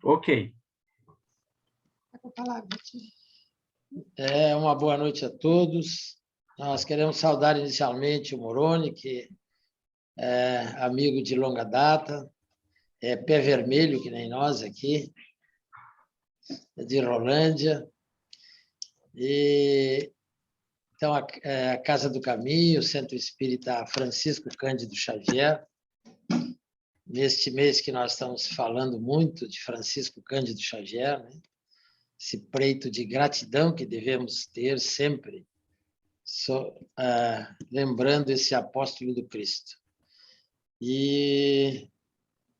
Ok. Uma boa noite a todos. Nós queremos saudar inicialmente o Moroni, que é amigo de longa data, é pé vermelho, que nem nós aqui, é de Rolândia. Então, a Casa do Caminho, o Centro Espírita Francisco Cândido Xavier. Neste mês que nós estamos falando muito de Francisco Cândido Xavier, né? Esse preito de gratidão que devemos ter sempre, lembrando esse apóstolo do Cristo. E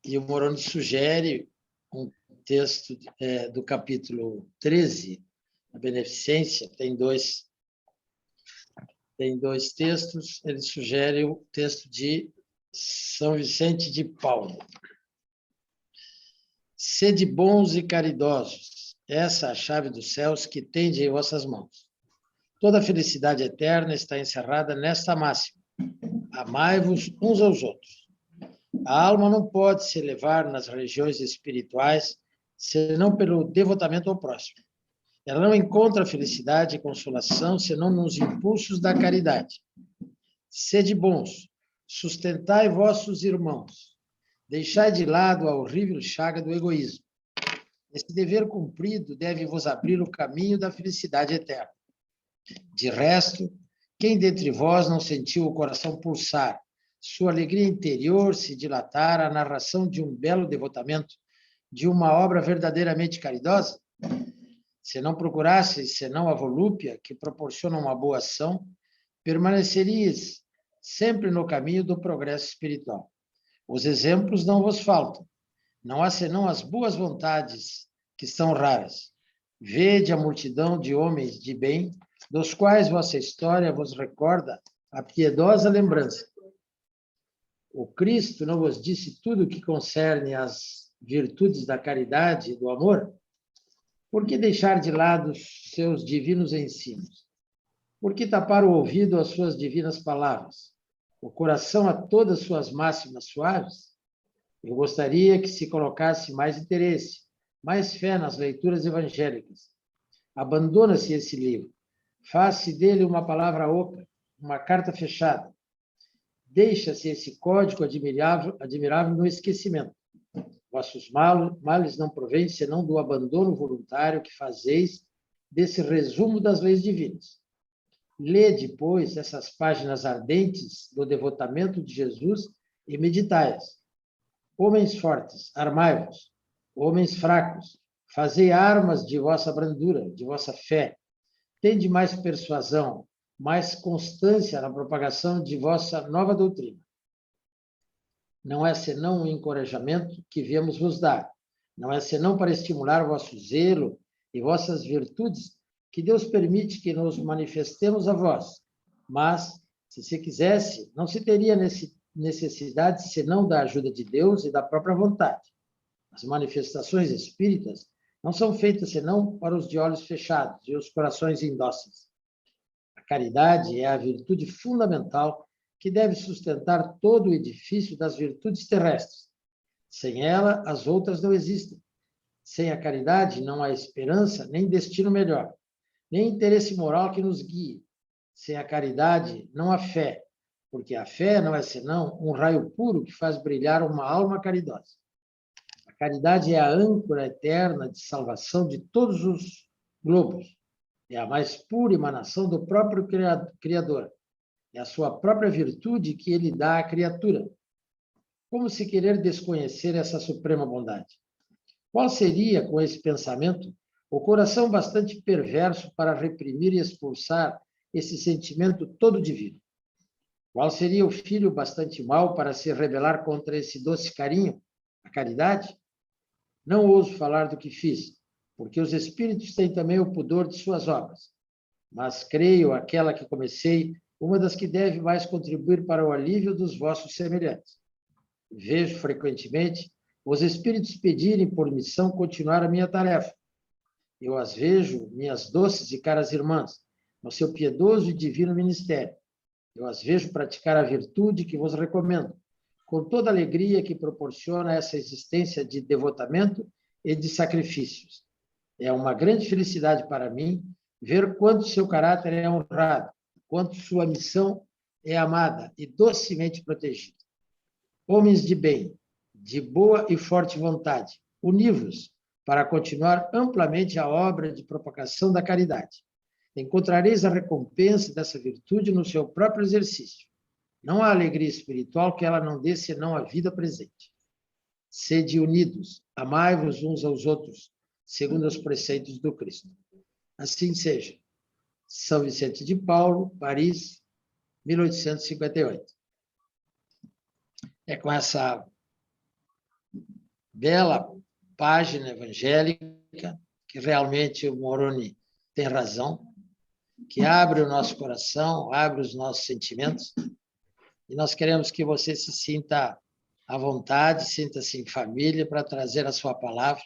o Moroni sugere um texto do capítulo 13, a Beneficência, tem dois textos. Ele sugere o texto de São Vicente de Paulo. Sede bons e caridosos, essa é a chave dos céus que tende em vossas mãos. Toda a felicidade eterna está encerrada nesta máxima. Amai-vos uns aos outros. A alma não pode se elevar nas regiões espirituais senão pelo devotamento ao próximo. Ela não encontra felicidade e consolação senão nos impulsos da caridade. Sede bons, sustentai vossos irmãos. Deixai de lado a horrível chaga do egoísmo. Esse dever cumprido deve vos abrir o caminho da felicidade eterna. De resto, quem dentre vós não sentiu o coração pulsar, sua alegria interior se dilatar à narração de um belo devotamento, de uma obra verdadeiramente caridosa? Se não procurasseis senão a volúpia que proporciona uma boa ação, permaneceríeis sempre no caminho do progresso espiritual. Os exemplos não vos faltam. Não há senão as boas vontades, que são raras. Vede a multidão de homens de bem, dos quais vossa história vos recorda a piedosa lembrança. O Cristo não vos disse tudo o que concerne às virtudes da caridade e do amor? Por que deixar de lado seus divinos ensinos? Por que tapar o ouvido às suas divinas palavras? O coração a todas suas máximas suaves? Eu gostaria que se colocasse mais interesse, mais fé nas leituras evangélicas. Abandona-se esse livro. Faz-se dele uma palavra oca, uma carta fechada. Deixa-se esse código admirável no esquecimento. Vossos males não provêm senão do abandono voluntário que fazeis desse resumo das leis divinas. Lede, pois, essas páginas ardentes do devotamento de Jesus e meditai-as. Homens fortes, armai-vos. Homens fracos, fazei armas de vossa brandura, de vossa fé. Tende mais persuasão, mais constância na propagação de vossa nova doutrina. Não é senão um encorajamento que viemos vos dar. Não é senão para estimular vosso zelo e vossas virtudes que Deus permite que nos manifestemos a vós. Mas, se se quisesse, não se teria necessidade senão da ajuda de Deus e da própria vontade. As manifestações espíritas não são feitas senão para os de olhos fechados e os corações indóceis. A caridade é a virtude fundamental que deve sustentar todo o edifício das virtudes terrestres. Sem ela, as outras não existem. Sem a caridade, não há esperança, nem destino melhor, nem interesse moral que nos guie. Sem a caridade, não há fé, porque a fé não é senão um raio puro que faz brilhar uma alma caridosa. A caridade é a âncora eterna de salvação de todos os globos. É a mais pura emanação do próprio Criador. É a sua própria virtude que ele dá à criatura. Como se querer desconhecer essa suprema bondade? Qual seria, com esse pensamento, o coração bastante perverso para reprimir e expulsar esse sentimento todo divino? Qual seria o filho bastante mau para se rebelar contra esse doce carinho, a caridade? Não ouso falar do que fiz, porque os espíritos têm também o pudor de suas obras. Mas creio aquela que comecei, uma das que deve mais contribuir para o alívio dos vossos semelhantes. Vejo frequentemente os espíritos pedirem por missão continuar a minha tarefa. Eu as vejo, minhas doces e caras irmãs, no seu piedoso e divino ministério. Eu as vejo praticar a virtude que vos recomendo, com toda a alegria que proporciona essa existência de devotamento e de sacrifícios. É uma grande felicidade para mim ver quanto seu caráter é honrado, quanto sua missão é amada e docemente protegida. Homens de bem, de boa e forte vontade, uni-vos para continuar amplamente a obra de propagação da caridade. Encontrareis a recompensa dessa virtude no seu próprio exercício. Não há alegria espiritual que ela não dê senão a vida presente. Sede unidos, amai-vos uns aos outros, segundo os preceitos do Cristo. Assim seja. São Vicente de Paulo, Paris, 1858. É com essa bela página evangélica que realmente o Moroni tem razão, que abre o nosso coração, abre os nossos sentimentos, e nós queremos que você se sinta à vontade, sinta-se em família para trazer a sua palavra,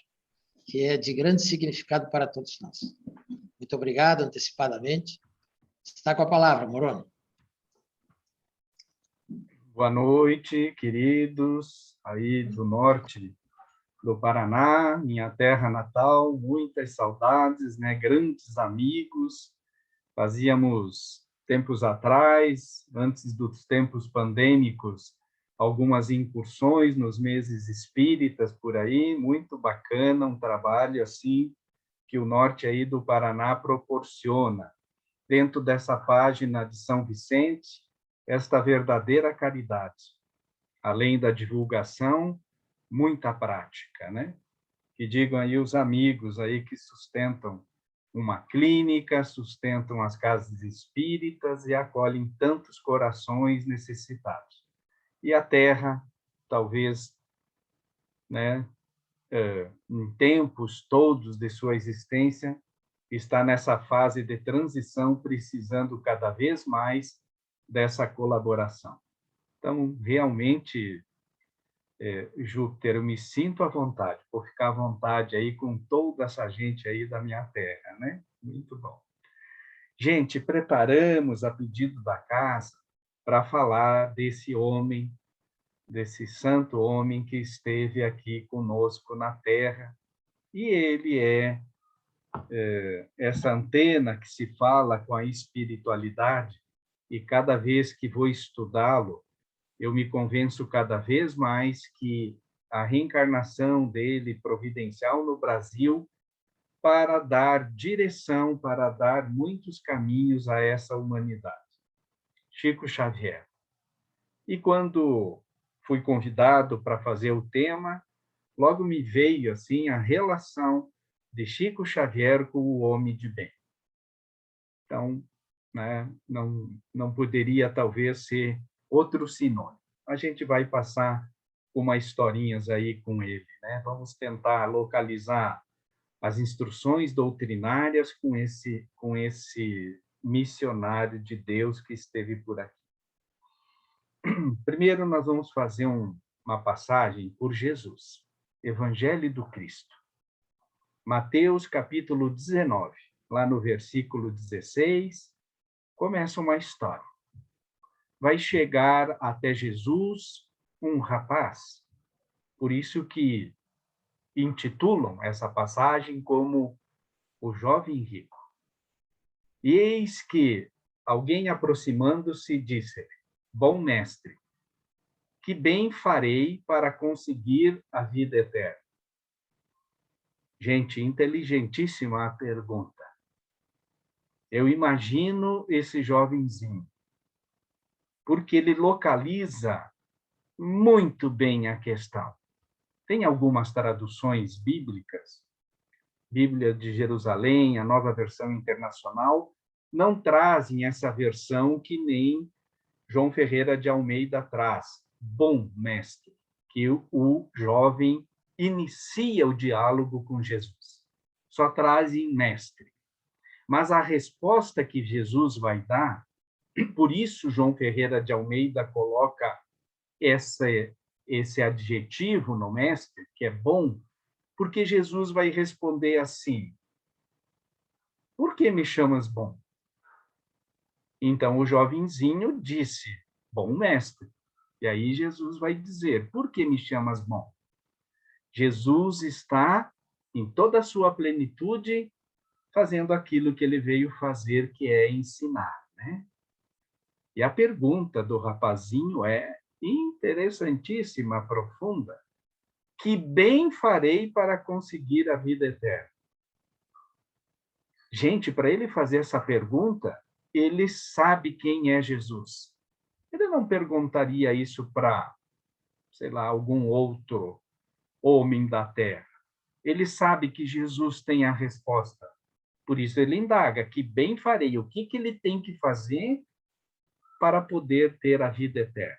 que é de grande significado para todos nós. Muito obrigado antecipadamente. Está com a palavra, Moroni. Boa noite, queridos, aí do norte do Paraná, minha terra natal, muitas saudades, né? Grandes amigos. Fazíamos, tempos atrás, antes dos tempos pandêmicos, algumas incursões nos meses espíritas por aí, muito bacana, um trabalho assim que o norte aí do Paraná proporciona. Dentro dessa página de São Vicente, esta verdadeira caridade, além da divulgação, muita prática, né? Que digam aí os amigos aí que sustentam uma clínica, sustentam as casas espíritas e acolhem tantos corações necessitados. E a Terra, talvez, né, em tempos todos de sua existência, está nessa fase de transição, precisando cada vez mais dessa colaboração. Então, realmente, Júpiter, eu me sinto à vontade, por ficar à vontade aí com toda essa gente aí da minha terra, né? Muito bom. Gente, preparamos a pedido da casa para falar desse homem, desse santo homem que esteve aqui conosco na terra, e ele é essa antena que se fala com a espiritualidade, e cada vez que vou estudá-lo, eu me convenço cada vez mais que a reencarnação dele providencial no Brasil para dar direção, para dar muitos caminhos a essa humanidade. Chico Xavier. E quando fui convidado para fazer o tema, logo me veio assim a relação de Chico Xavier com o homem de bem. Então, né, não poderia talvez ser outro sinônimo. A gente vai passar umas historinhas aí com ele, né? Vamos tentar localizar as instruções doutrinárias com esse missionário de Deus que esteve por aqui. Primeiro, nós vamos fazer uma passagem por Jesus, Evangelho do Cristo. Mateus, capítulo 19, lá no versículo 16, começa uma história. Vai chegar até Jesus um rapaz, por isso que intitulam essa passagem como o jovem rico. E eis que alguém aproximando-se disse: bom mestre, que bem farei para conseguir a vida eterna? Gente, inteligentíssima a pergunta. Eu imagino esse jovenzinho, porque ele localiza muito bem a questão. Tem algumas traduções bíblicas, Bíblia de Jerusalém, a Nova Versão Internacional, não trazem essa versão que nem João Ferreira de Almeida traz, bom mestre, que o jovem inicia o diálogo com Jesus. Só trazem mestre. Mas a resposta que Jesus vai dar, por isso João Ferreira de Almeida coloca esse adjetivo no mestre, que é bom, porque Jesus vai responder assim: por que me chamas bom? Então o jovenzinho disse: bom mestre, E aí Jesus vai dizer, por que me chamas bom? Jesus está em toda a sua plenitude fazendo aquilo que ele veio fazer, que é ensinar, né? E a pergunta do rapazinho é interessantíssima, profunda. Que bem farei para conseguir a vida eterna? Gente, para ele fazer essa pergunta, ele sabe quem é Jesus. Ele não perguntaria isso para, sei lá, algum outro homem da terra. Ele sabe que Jesus tem a resposta. Por isso ele indaga, que bem farei? O que ele tem que fazer para poder ter a vida eterna?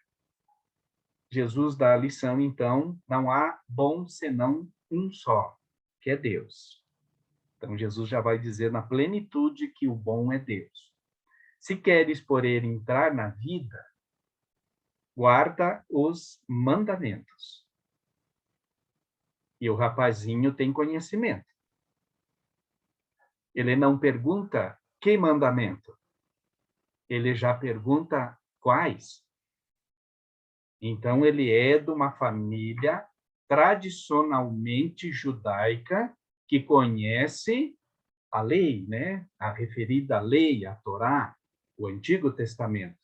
Jesus dá a lição, então, não há bom senão um só, que é Deus. Então, Jesus já vai dizer na plenitude que o bom é Deus. Se queres, porém, entrar na vida, guarda os mandamentos. E o rapazinho tem conhecimento. Ele não pergunta que mandamento. Ele já pergunta quais. Então, ele é de uma família tradicionalmente judaica que conhece a lei, né? A referida lei, a Torá, o Antigo Testamento.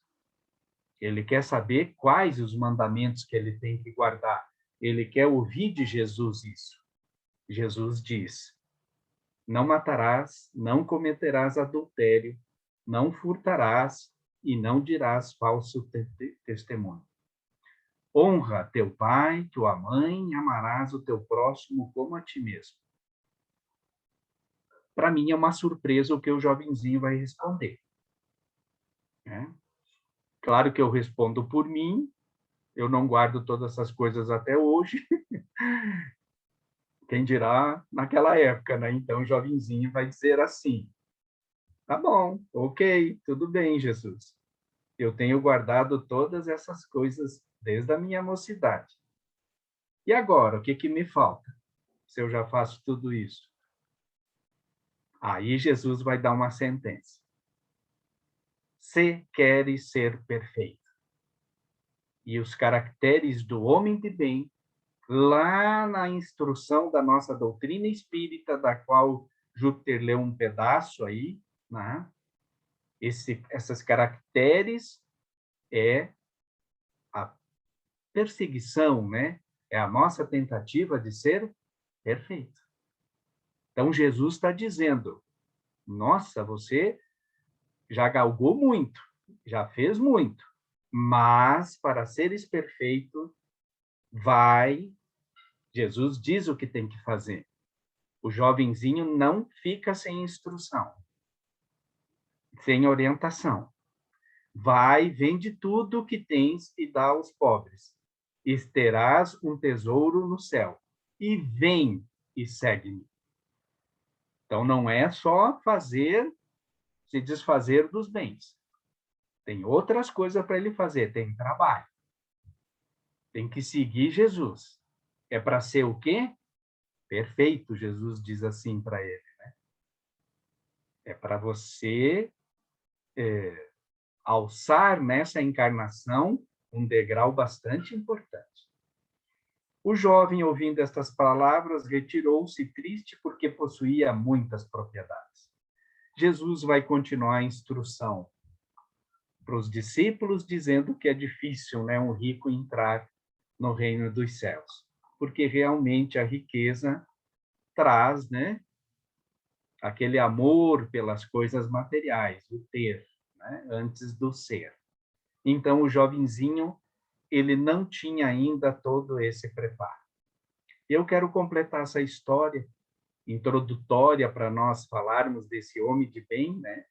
Ele quer saber quais os mandamentos que ele tem que guardar. Ele quer ouvir de Jesus isso. Jesus diz: não matarás, não cometerás adultério, não furtarás e não dirás falso testemunho. Honra teu pai, tua mãe, e amarás o teu próximo como a ti mesmo. Para mim é uma surpresa o que o jovenzinho vai responder. Né? Claro que eu respondo por mim, eu não guardo todas essas coisas até hoje. Quem dirá naquela época, né? Então o jovenzinho vai dizer assim: tá bom, ok, tudo bem, Jesus. Eu tenho guardado todas essas coisas desde a minha mocidade. E agora, o que me falta? Se eu já faço tudo isso. Aí Jesus vai dar uma sentença. Se queres ser perfeito. E os caracteres do homem de bem, lá na instrução da nossa doutrina espírita, da qual Júpiter leu um pedaço aí, né? Essas caracteres é a perseguição, né? É a nossa tentativa de ser perfeito. Então, Jesus está dizendo, nossa, você já galgou muito, já fez muito, mas para seres perfeito, Jesus diz o que tem que fazer. O jovenzinho não fica sem instrução, sem orientação. Vai, vende tudo o que tens e dá aos pobres. E terás um tesouro no céu. E vem e segue-me. Então, não é só se desfazer dos bens. Tem outras coisas para ele fazer, tem trabalho. Tem que seguir Jesus. É para ser o quê? Perfeito, Jesus diz assim para ele. Né? É para você alçar nessa encarnação um degrau bastante importante. O jovem, ouvindo estas palavras, retirou-se triste porque possuía muitas propriedades. Jesus vai continuar a instrução para os discípulos, dizendo que é difícil, né, um rico entrar no reino dos céus, porque realmente a riqueza traz, né, aquele amor pelas coisas materiais, o ter, né, antes do ser. Então, o jovenzinho, ele não tinha ainda todo esse preparo. Eu quero completar essa história introdutória para nós falarmos desse homem de bem, né?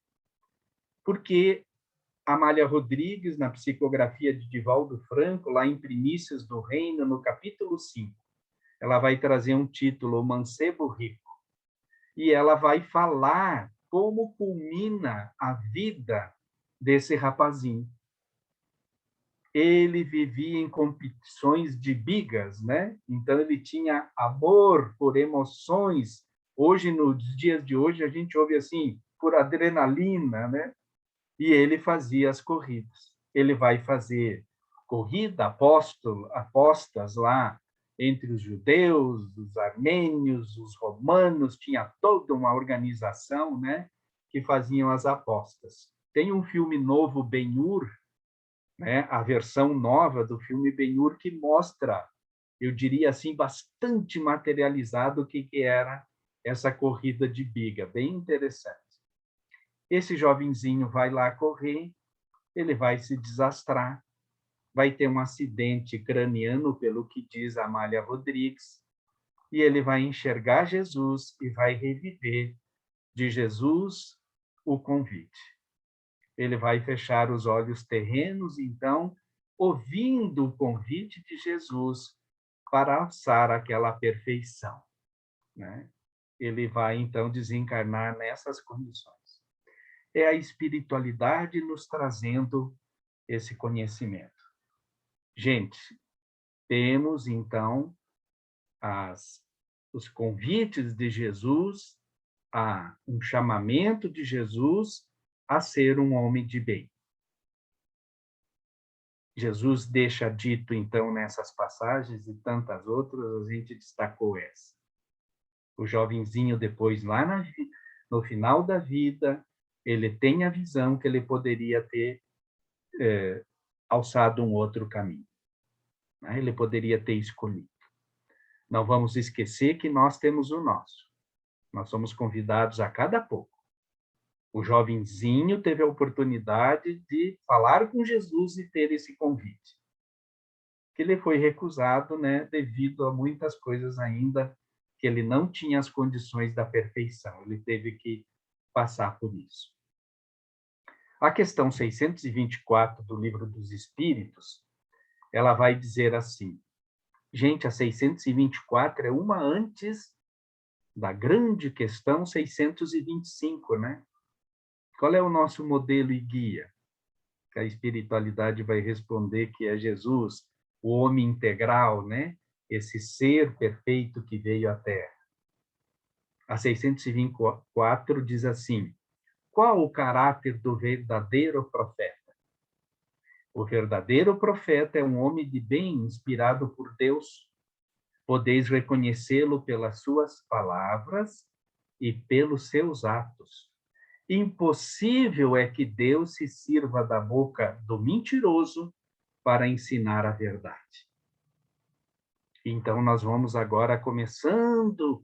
Porque Amália Rodrigues, na psicografia de Divaldo Franco, lá em Primícias do Reino, no capítulo 5, ela vai trazer um título, O Mancebo Rico, e ela vai falar como culmina a vida desse rapazinho. Ele vivia em competições de bigas, né? Então ele tinha amor por emoções. Hoje, nos dias de hoje, a gente ouve assim, por adrenalina, né? E ele fazia as corridas. Ele vai fazer corrida, apostas lá entre os judeus, os armênios, os romanos, tinha toda uma organização, né, que faziam as apostas. Tem um filme novo, Ben-Hur, né, a versão nova do filme Ben-Hur, que mostra, eu diria assim, bastante materializado o que era essa corrida de biga, bem interessante. Esse jovenzinho vai lá correr, ele vai se desastrar, vai ter um acidente craniano, pelo que diz a Amália Rodrigues, e ele vai enxergar Jesus e vai reviver de Jesus o convite. Ele vai fechar os olhos terrenos, então, ouvindo o convite de Jesus para alçar aquela perfeição, né? Ele vai, então, desencarnar nessas condições. É a espiritualidade nos trazendo esse conhecimento. Gente, temos, então, os convites de Jesus, um chamamento de Jesus a ser um homem de bem. Jesus deixa dito, então, nessas passagens e tantas outras, a gente destacou essa. O jovenzinho, depois, lá no final da vida, ele tem a visão que ele poderia ter alçado um outro caminho, né? Ele poderia ter escolhido. Não vamos esquecer que nós temos o nosso. Nós somos convidados a cada pouco. O jovenzinho teve a oportunidade de falar com Jesus e ter esse convite, que lhe foi recusado, né, devido a muitas coisas ainda que ele não tinha as condições da perfeição. Ele teve que passar por isso. A questão 624 do Livro dos Espíritos, ela vai dizer assim, gente, a 624 é uma antes da grande questão 625, né? Qual é o nosso modelo e guia? Que a espiritualidade vai responder que é Jesus, o homem integral, né? Esse ser perfeito que veio à Terra. A 624 diz assim, qual o caráter do verdadeiro profeta? O verdadeiro profeta é um homem de bem, inspirado por Deus. Podeis reconhecê-lo pelas suas palavras e pelos seus atos. Impossível é que Deus se sirva da boca do mentiroso para ensinar a verdade. Então, nós vamos agora começando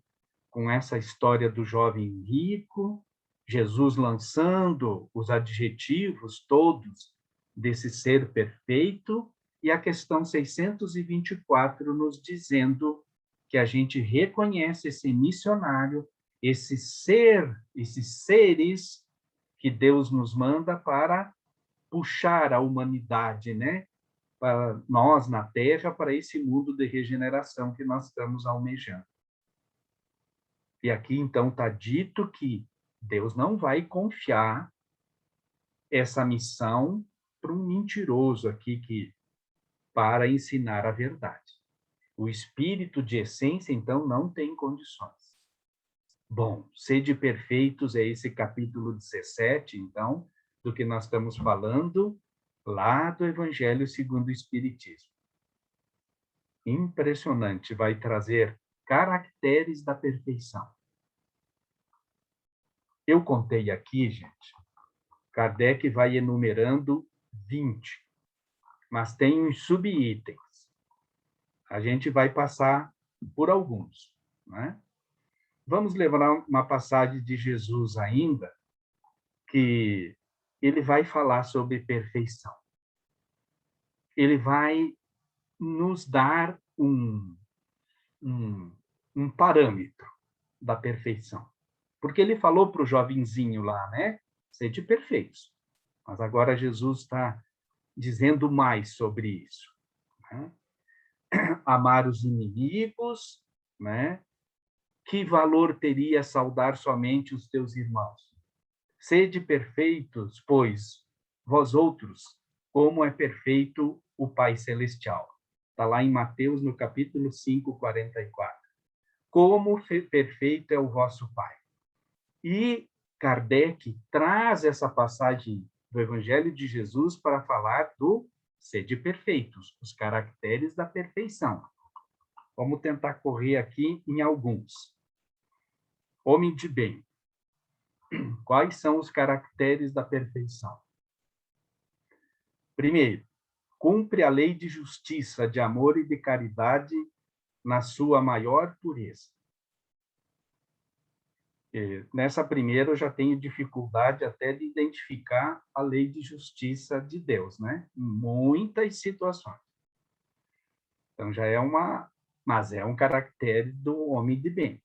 com essa história do jovem rico, Jesus lançando os adjetivos todos desse ser perfeito, e a questão 624 nos dizendo que a gente reconhece esse missionário, esses seres que Deus nos manda para puxar a humanidade, né? Para nós na Terra, para esse mundo de regeneração que nós estamos almejando. E aqui, então, está dito que Deus não vai confiar essa missão para um mentiroso aqui para ensinar a verdade. O espírito de essência, então, não tem condições. Bom, sede perfeitos é esse capítulo 17, então, do que nós estamos falando lá do Evangelho segundo o Espiritismo. Impressionante, vai trazer caracteres da perfeição. Eu contei aqui, gente, Kardec vai enumerando 20, mas tem uns subitens. A gente vai passar por alguns, né? Vamos lembrar uma passagem de Jesus ainda, que ele vai falar sobre perfeição. Ele vai nos dar um parâmetro da perfeição. Porque ele falou para o jovenzinho lá, né? Sede perfeitos. Mas agora Jesus está dizendo mais sobre isso, né? Amar os inimigos, né? Que valor teria saudar somente os teus irmãos? Sede perfeitos, pois, vós outros, como é perfeito o Pai Celestial. Está lá em Mateus, no capítulo 5, 44. Como perfeito é o vosso Pai. E Kardec traz essa passagem do Evangelho de Jesus para falar do sede perfeitos, os caracteres da perfeição. Vamos tentar correr aqui em alguns. Homem de bem. Quais são os caracteres da perfeição? Primeiro, cumpre a lei de justiça, de amor e de caridade na sua maior pureza. Nessa primeira, eu já tenho dificuldade até de identificar a lei de justiça de Deus, né? Em muitas situações. Então, mas é um caractere do homem de bem.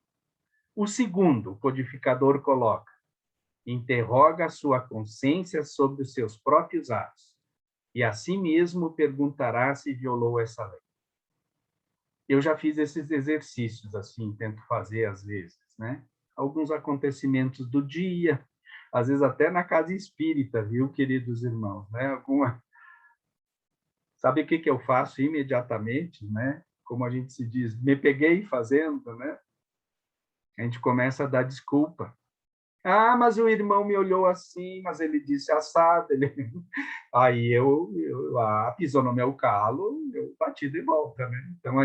O segundo, o codificador coloca, interroga a sua consciência sobre os seus próprios atos, e a si mesmo perguntará se violou essa lei. Eu já fiz esses exercícios, assim, tento fazer às vezes, né? Alguns acontecimentos do dia, às vezes até na casa espírita, viu, queridos irmãos, né? Sabe o que eu faço imediatamente, né? Como a gente se diz, me peguei fazendo, né? A gente começa a dar desculpa. Ah, mas o irmão me olhou assim, mas ele disse assado. Aí pisou no meu calo, eu bati de volta, né? Então,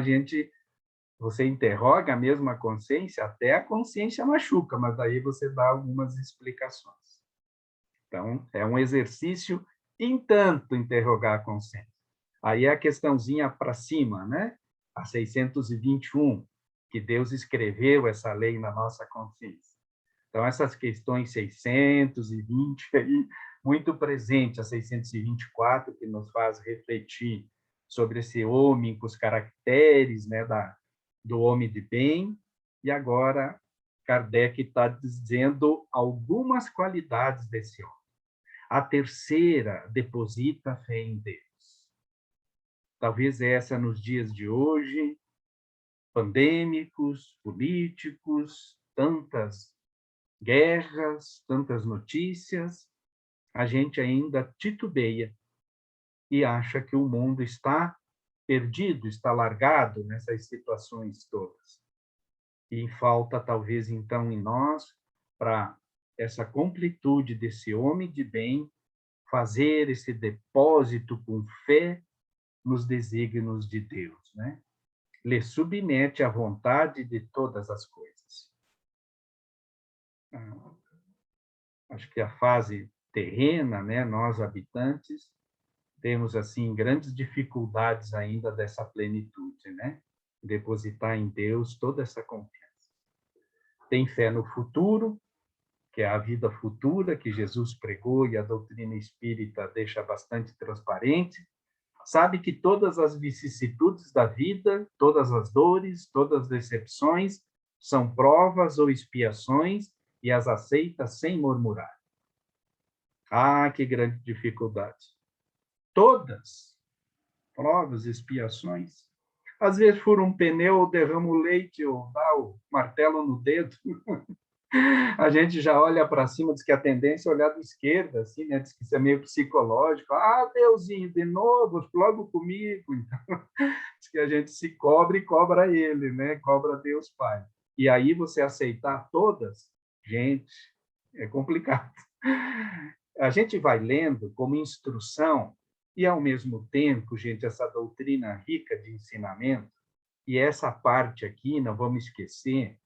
você interroga a mesma consciência, até a consciência machuca, mas daí você dá algumas explicações. Então, é um exercício em tanto interrogar a consciência. Aí é a questãozinha para cima, né? A 621, que Deus escreveu essa lei na nossa consciência. Então, essas questões 620 aí, muito presente, a 624, que nos faz refletir sobre esse homem com os caracteres, né, do homem de bem, e agora Kardec está dizendo algumas qualidades desse homem. A terceira, deposita fé em Deus. Talvez essa nos dias de hoje, pandêmicos, políticos, tantas guerras, tantas notícias, a gente ainda titubeia e acha que o mundo está perdido, está largado nessas situações todas. E falta, talvez, então, em nós, para essa completude desse homem de bem, fazer esse depósito com fé nos desígnios de Deus, né? Lhe submete à vontade de todas as coisas. Acho que a fase terrena, né, nós habitantes, temos assim grandes dificuldades ainda dessa plenitude, né? Depositar em Deus toda essa confiança. Tem fé no futuro, que é a vida futura que Jesus pregou e a doutrina espírita deixa bastante transparente. Sabe que todas as vicissitudes da vida, todas as dores, todas as decepções são provas ou expiações e as aceita sem murmurar. Ah, que grande dificuldade. Todas, provas, expiações. Às vezes fura um pneu, ou derrama o leite, ou dá o martelo no dedo. A gente já olha para cima, diz que a tendência é olhar da esquerda, assim, né? Diz que isso é meio psicológico. Ah, Deusinho, de novo, logo comigo. Então, diz que a gente se cobra e cobra ele, né? Cobra Deus Pai. E aí você aceitar todas, gente, é complicado. A gente vai lendo como instrução e, ao mesmo tempo, gente, essa doutrina rica de ensinamento, e essa parte aqui, não vamos esquecer,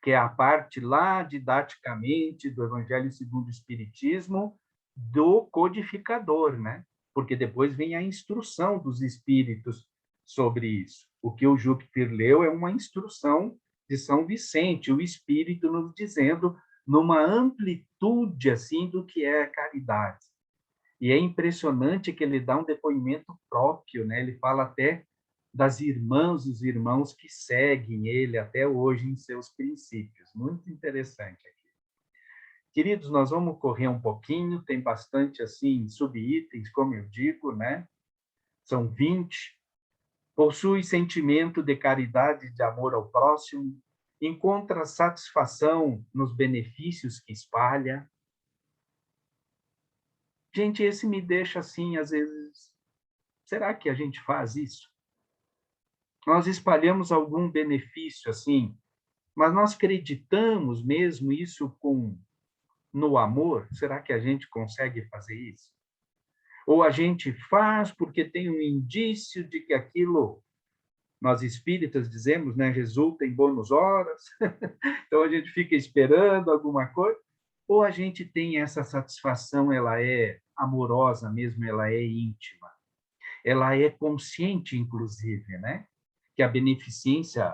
que é a parte lá, didaticamente, do Evangelho segundo o Espiritismo, do codificador, né? Porque depois vem a instrução dos espíritos sobre isso. O que o Júpiter leu é uma instrução de São Vicente, o espírito nos dizendo numa amplitude assim do que é a caridade. E é impressionante que ele dá um depoimento próprio, né? Ele fala até das irmãs e os irmãos que seguem ele até hoje em seus princípios. Muito interessante aqui. Queridos, nós vamos correr um pouquinho, tem bastante assim subitens, como eu digo, né? São 20. Possui sentimento de caridade e de amor ao próximo, encontra satisfação nos benefícios que espalha. Gente, esse me deixa assim, às vezes, será que a gente faz isso? Nós espalhamos algum benefício assim, mas nós acreditamos mesmo isso no amor? Será que a gente consegue fazer isso? Ou a gente faz porque tem um indício de que aquilo, nós espíritas dizemos, né, resulta em bônus horas, então a gente fica esperando alguma coisa, ou a gente tem essa satisfação, ela é amorosa mesmo, ela é íntima, ela é consciente, inclusive, né? Que a beneficência,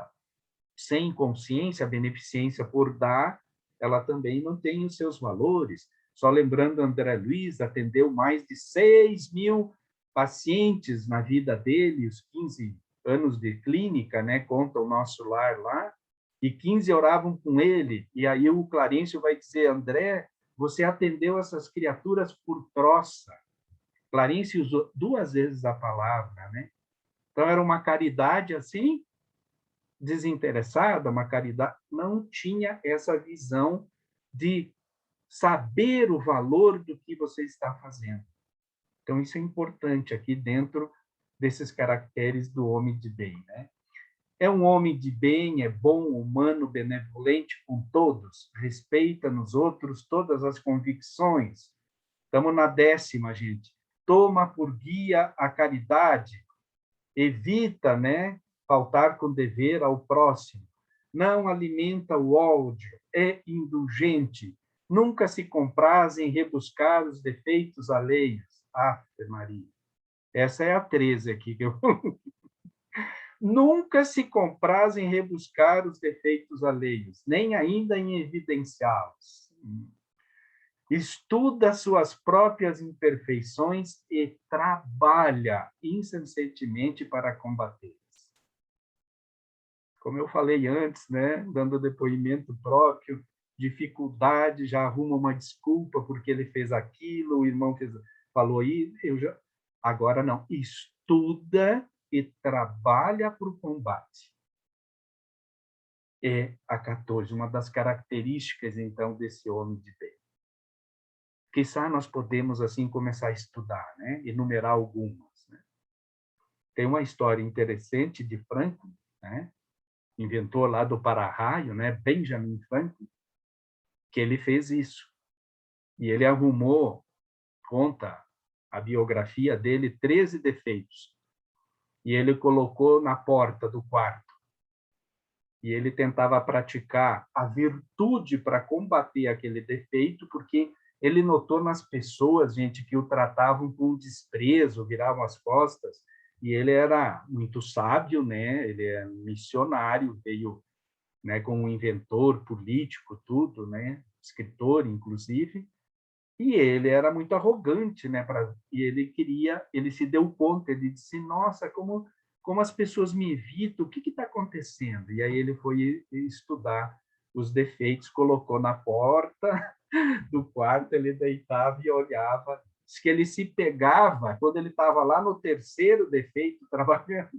sem consciência, a beneficência por dar, ela também não tem os seus valores. Só lembrando, André Luiz atendeu mais de 6.000 pacientes na vida dele, os 15 anos de clínica, né? Conta o Nosso Lar lá, e 15 oravam com ele. E aí o Clarencio vai dizer, André, você atendeu essas criaturas por troça. Clarencio usou 2 vezes a palavra, né? Então, era uma caridade assim, desinteressada, uma caridade, não tinha essa visão de saber o valor do que você está fazendo. Então, isso é importante aqui dentro desses caracteres do homem de bem, né? É um homem de bem, é bom, humano, benevolente com todos, respeita nos outros todas as convicções. Estamos na 10ª, gente. Toma por guia a caridade, evita, né, faltar com dever ao próximo, não alimenta o ódio, é indulgente, nunca se compraz em rebuscar os defeitos alheios. Ave Maria. Essa é a 13 aqui que eu nunca se compraz em rebuscar os defeitos alheios, nem ainda em evidenciá-los. Estuda suas próprias imperfeições e trabalha incessantemente para combatê-las. Como eu falei antes, né, dando depoimento próprio, dificuldade, já arruma uma desculpa porque ele fez aquilo, o irmão falou aí, agora não, estuda e trabalha para o combate. É a 14, uma das características, então, desse homem de bem. Quizá nós podemos, assim, começar a estudar, né? Enumerar algumas. Né? Tem uma história interessante de Franklin, né? Inventor lá do para-raio, né? Benjamin Franklin, que ele fez isso. E ele arrumou, conta a biografia dele, 13 defeitos. E ele colocou na porta do quarto. E ele tentava praticar a virtude para combater aquele defeito, porque ele notou nas pessoas, gente, que o tratavam com desprezo, viravam as costas, e ele era muito sábio, né? Ele é missionário, veio, né, como inventor, político, tudo, né? Escritor, inclusive, e ele era muito arrogante, né? E ele se deu conta, ele disse, nossa, como as pessoas me evitam, o que está acontecendo? E aí ele foi estudar os defeitos, colocou na porta do quarto, ele deitava e olhava. Diz que ele se pegava, quando ele estava lá no 3º defeito trabalhando,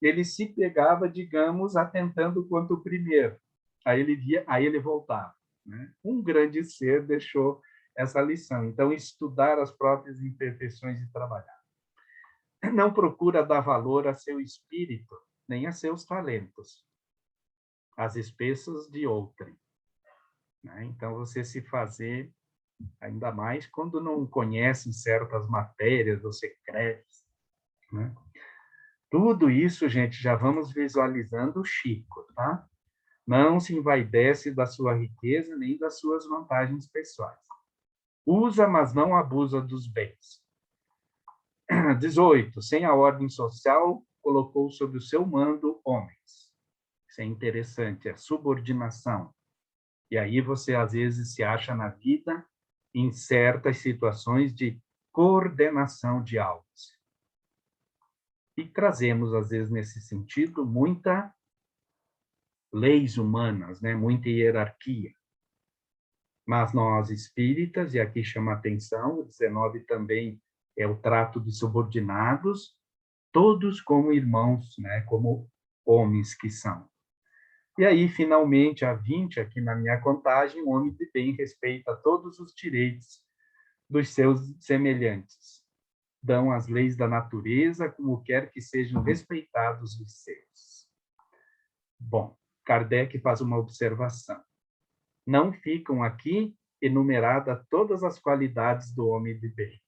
ele se pegava, digamos, atentando quanto o primeiro. Aí ele via, aí ele voltava. Né? Um grande ser deixou essa lição. Então, estudar as próprias imperfeições e trabalhar. Não procura dar valor a seu espírito, nem a seus talentos, às expensas de outrem. Né? Então, você se fazer, ainda mais quando não conhece certas matérias ou secretas. Né? Tudo isso, gente, já vamos visualizando o Chico, tá? Não se envaidece da sua riqueza nem das suas vantagens pessoais. Usa, mas não abusa dos bens. 18. Sem a ordem social, colocou sob o seu mando homens. Isso é interessante, é subordinação. E aí você, às vezes, se acha na vida em certas situações de coordenação de almas. E trazemos, às vezes, nesse sentido, muita leis humanas, né? Muita hierarquia. Mas nós, espíritas, e aqui chama a atenção, o 19 também é o trato de subordinados, todos como irmãos, né? Como homens que são. E aí, finalmente, a 20, aqui na minha contagem, o homem de bem respeita todos os direitos dos seus semelhantes. Dão as leis da natureza como quer que sejam respeitados os seus. Bom, Kardec faz uma observação. Não ficam aqui enumeradas todas as qualidades do homem de bem.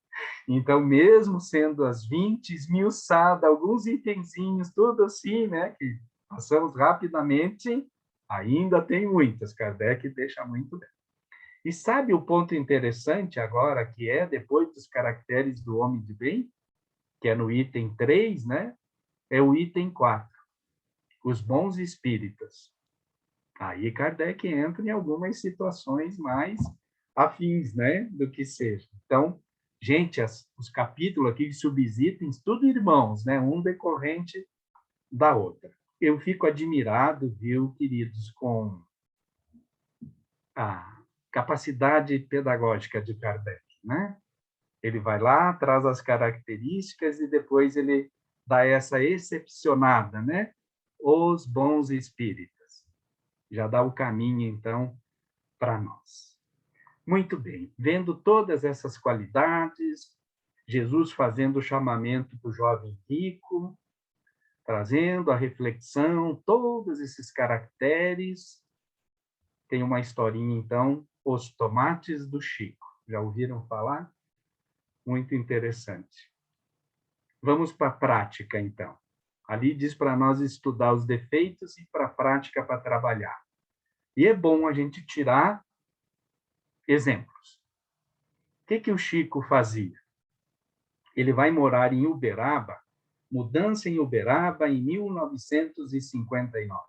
Então, mesmo sendo as 20 esmiuçada, alguns itenzinhos, tudo assim, né, que passamos rapidamente, ainda tem muitas. Kardec deixa muito bem. E sabe o ponto interessante agora, que é, depois dos caracteres do homem de bem, que é no item 3, né? É o item 4, os bons espíritas. Aí Kardec entra em algumas situações mais afins, né, do que seja. Então, gente, os capítulos aqui, subitens, tudo irmãos, né, um decorrente da outra. Eu fico admirado, viu, queridos, com a capacidade pedagógica de Kardec, né? Ele vai lá, traz as características e depois ele dá essa excepcionada, né? Os bons espíritas. Já dá o caminho, então, para nós. Muito bem. Vendo todas essas qualidades, Jesus fazendo o chamamento para o jovem rico, trazendo a reflexão, todos esses caracteres. Tem uma historinha, então, Os Tomates do Chico. Já ouviram falar? Muito interessante. Vamos para a prática, então. Ali diz para nós estudar os defeitos e para a prática para trabalhar. E é bom a gente tirar exemplos. O que o Chico fazia? Ele vai morar em Uberaba, mudança em Uberaba em 1959.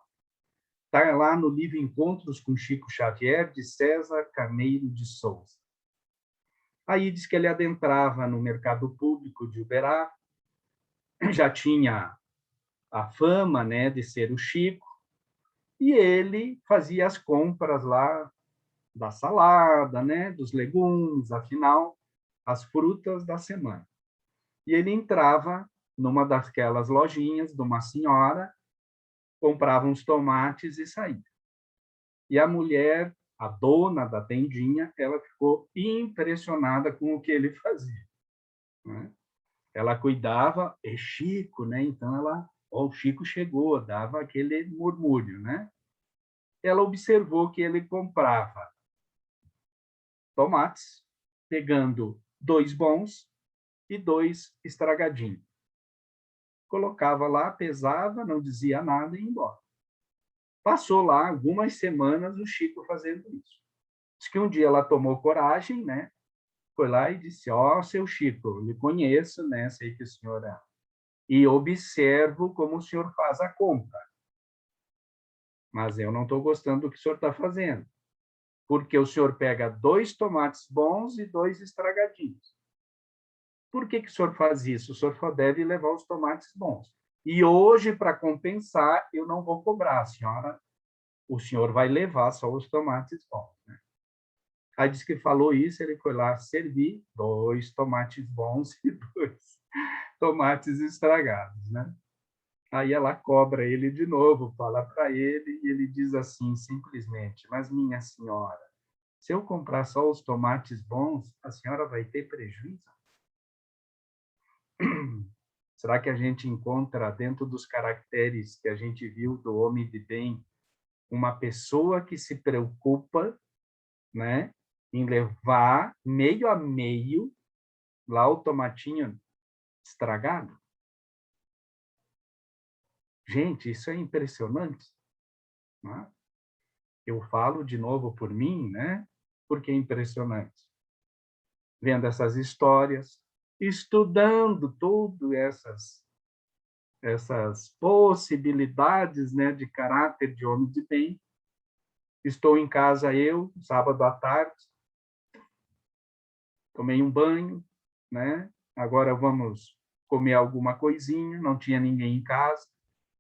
Está lá no livro Encontros com Chico Xavier, de César Carneiro de Souza. Aí diz que ele adentrava no mercado público de Uberaba, já tinha a fama, né, de ser o Chico, e ele fazia as compras lá da salada, né, dos legumes, afinal, as frutas da semana. E ele entrava numa daquelas lojinhas de uma senhora, comprava uns tomates e saía. E a mulher, a dona da tendinha, ela ficou impressionada com o que ele fazia, né? Ela cuidava, é Chico, né? Então ela, o Chico chegou, dava aquele murmúrio, né? Ela observou que ele comprava tomates, pegando 2 bons e 2 estragadinhos. Colocava lá, pesava, não dizia nada e ia embora. Passou lá algumas semanas o Chico fazendo isso. Diz que um dia ela tomou coragem, né? Foi lá e disse: ó, seu Chico, eu lhe conheço, né? Sei que o senhor é. E observo como o senhor faz a compra. Mas eu não estou gostando do que o senhor está fazendo. Porque o senhor pega 2 tomates bons e 2 estragadinhos. Por que o senhor faz isso? O senhor só deve levar os tomates bons. E hoje, para compensar, eu não vou cobrar, senhora. O senhor vai levar só os tomates bons, né? Aí disse que falou isso, ele foi lá servir 2 tomates bons e 2 tomates estragados, né? Aí ela cobra ele de novo, fala para ele, e ele diz assim, simplesmente: mas minha senhora, se eu comprar só os tomates bons, a senhora vai ter prejuízo? Será que a gente encontra, dentro dos caracteres que a gente viu do homem de bem, uma pessoa que se preocupa, né, em levar meio a meio lá o tomatinho estragado? Gente, isso é impressionante, né? Eu falo de novo por mim, né? Porque é impressionante. Vendo essas histórias, estudando tudo essas possibilidades, né, de caráter de homem de bem. Estou em casa eu, sábado à tarde, tomei um banho, né? Agora vamos comer alguma coisinha, não tinha ninguém em casa.